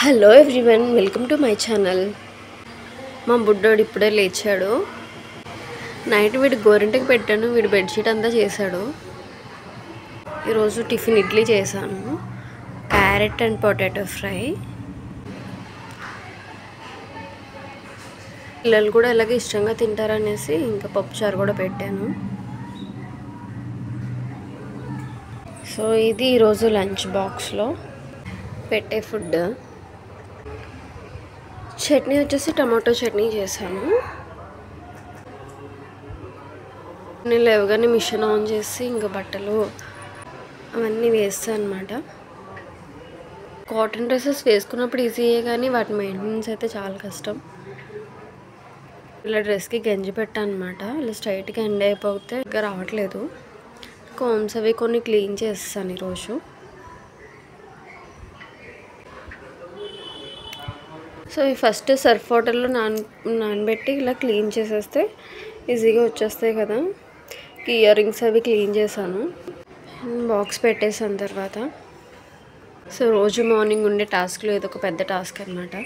Hello everyone, welcome to my channel. మా బుడ్డోడు ఇప్పుడే లేచాడు. నైట్ వీడి గోరింటకి పెట్టాను, వీడి బెడ్షీట్ అంతా చేశాడు. ఈరోజు టిఫిన్ ఇడ్లీ చేశాను, క్యారెట్ అండ్ పొటాటో ఫ్రై. పిల్లలు కూడా అలాగే ఇష్టంగా తింటారనేసి ఇంకా పప్పుచారు కూడా పెట్టాను. సో ఇది ఈరోజు లంచ్ బాక్స్లో పెట్టే ఫుడ్. చట్నీ వచ్చేసి టమాటో చట్నీ చేశాను. నేను లేవగానే మిషన్ ఆన్ చేసి ఇంకా బట్టలు అవన్నీ వేస్తాను అన్నమాట. కాటన్ డ్రెస్సెస్ వేసుకున్నప్పుడు ఈజీయే, కానీ వాటి మెయింటెనెన్స్ అయితే చాలా కష్టం. ఇలా డ్రెస్కి గంజి పెట్టాను అనమాట. ఇలా స్ట్రైట్గా ఎండ్ అయిపోతే ఇంకా రావట్లేదు. కోమ్స్ అవి కొన్ని క్లీన్ చేస్తాను ఈరోజు. సో ఈ ఫస్ట్ సర్ఫ్ వాటర్లో నానబెట్టి ఇలా క్లీన్ చేసేస్తే ఈజీగా వచ్చేస్తాయి కదా. ఇయర్ రింగ్స్ అవి క్లీన్ చేశాను, బాక్స్ పెట్టేసాను తర్వాత. సో రోజు మార్నింగ్ ఉండే టాస్క్లో ఇది ఒక పెద్ద టాస్క్ అనమాట.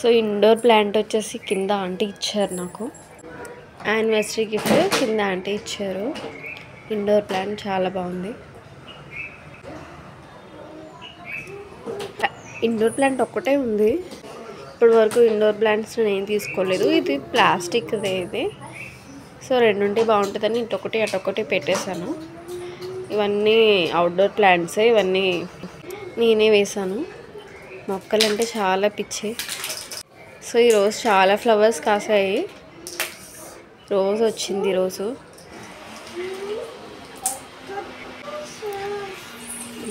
సో ఇండోర్ ప్లాంట్ వచ్చేసి కింద ఆంటీ ఇచ్చారు నాకు. యానివర్సరీ గిఫ్ట్ కింద ఆంటీ ఇచ్చారు. ఇండోర్ ప్లాంట్ చాలా బాగుంది. ఇండోర్ ప్లాంట్ ఒక్కటే ఉంది, ఇప్పటి వరకు ఇండోర్ ప్లాంట్స్ నేను తీసుకోలేదు. ఇది ప్లాస్టిక్దే ఇది. సో రెండుంటే బాగుంటుందని ఇటొకటి అటొకటి పెట్టేశాను. ఇవన్నీ అవుట్డోర్ ప్లాంట్సే, ఇవన్నీ నేనే వేశాను. మొక్కలంటే చాలా పిచ్చి. సో ఈరోజు చాలా ఫ్లవర్స్ కాసాయి. రోజు వచ్చింది ఈరోజు.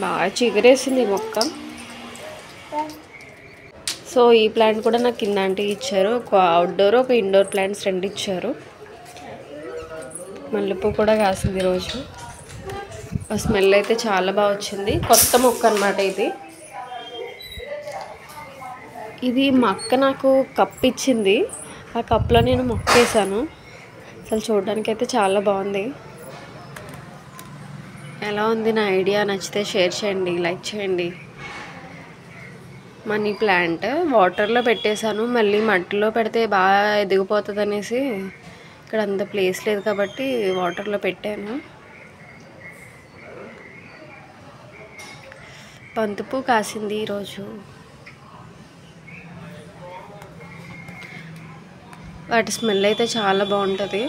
బాగా చిగురేసింది మొక్క. సో ఈ ప్లాంట్ కూడా నాకు కింద అంటే ఇచ్చారు. ఒక అవుట్డోర్ ఒక ఇండోర్ ప్లాంట్స్ రెండు ఇచ్చారు. మల్లెపూ కూడా కాసింది ఈరోజు. స్మెల్ అయితే చాలా బాగా వచ్చింది. కొత్త మొక్క అనమాట ఇది. ఇది మా అక్క నాకు కప్ ఇచ్చింది. ఆ కప్లో నేను మొక్క వేసాను. అసలు చూడడానికి అయితే చాలా బాగుంది. ఎలా ఉంది నా ఐడియా? నచ్చితే షేర్ చేయండి, లైక్ చేయండి. మనీ ప్లాంట్ వాటర్లో పెట్టేశాను, మళ్ళీ మట్టిలో పెడితే బాగా ఎదిగిపోతుంది అనేసి ఇక్కడ అంత ప్లేస్ లేదు కాబట్టి వాటర్లో పెట్టాను. బంతిపూ కాసింది ఈరోజు. వాటి స్మెల్ అయితే చాలా బాగుంటుంది.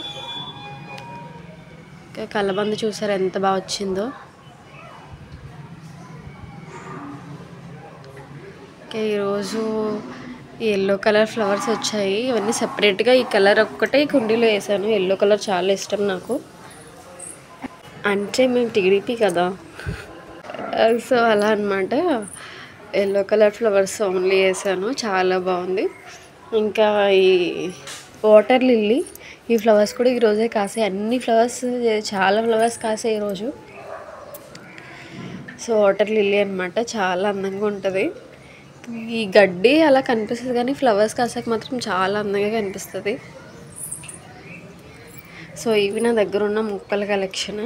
కలబంద చూసారు ఎంత బాగా వచ్చిందో. ఈరోజు ఎల్లో కలర్ ఫ్లవర్స్ వచ్చాయి. ఇవన్నీ సపరేట్గా ఈ కలర్ ఒక్కటే కుండీలో వేసాను. ఎల్లో కలర్ చాలా ఇష్టం నాకు. అంటే మేము టీడీపీ కదా, సో అలా అనమాట. ఎల్లో కలర్ ఫ్లవర్స్ ఓన్లీ వేసాను, చాలా బాగుంది. ఇంకా ఈ వాటర్ లిల్లీ, ఈ ఫ్లవర్స్ కూడా ఈరోజే కాసాయి. అన్ని ఫ్లవర్స్, చాలా ఫ్లవర్స్ కాసాయి ఈరోజు. సో వాటర్ లిల్లీ అనమాట, చాలా అందంగా ఉంటుంది. ఈ గడ్డి అలా కనిపిస్తుంది కానీ ఫ్లవర్స్ కాసాక మాత్రం చాలా అందంగా కనిపిస్తుంది. సో ఇవి నా దగ్గర ఉన్న మొక్కల కలెక్షన్.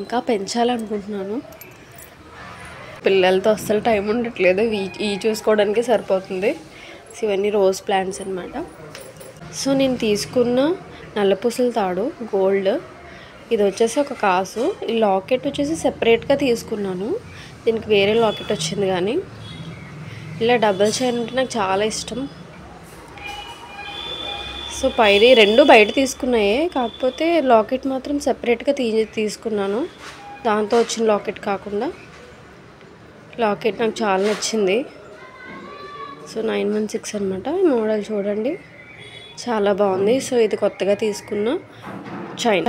ఇంకా పెంచాలనుకుంటున్నాను. పిల్లలతో అస్సలు టైం ఉండట్లేదు, ఈ చూసుకోవడానికి సరిపోతుంది. సో ఇవన్నీ రోజ్ ప్లాంట్స్ అనమాట. సో నేను తీసుకున్న నల్లపూసల తాడు గోల్డ్, ఇది వచ్చేసి ఒక కాసు. ఈ లాకెట్ వచ్చేసి సెపరేట్గా తీసుకున్నాను, దీనికి వేరే లాకెట్ వచ్చింది. కానీ ఇలా డబుల్ చైన్ అంటే నాకు చాలా ఇష్టం. సో పైది రెండు బయట తీసుకున్నాయే, కాకపోతే లాకెట్ మాత్రం సెపరేట్గా తీసుకున్నాను. దాంతో వచ్చిన లాకెట్ కాకుండా. లాకెట్ నాకు చాలా నచ్చింది. సో 916 అనమాట మోడల్, చూడండి చాలా బాగుంది. సో ఇది కొత్తగా తీసుకున్న చైన్.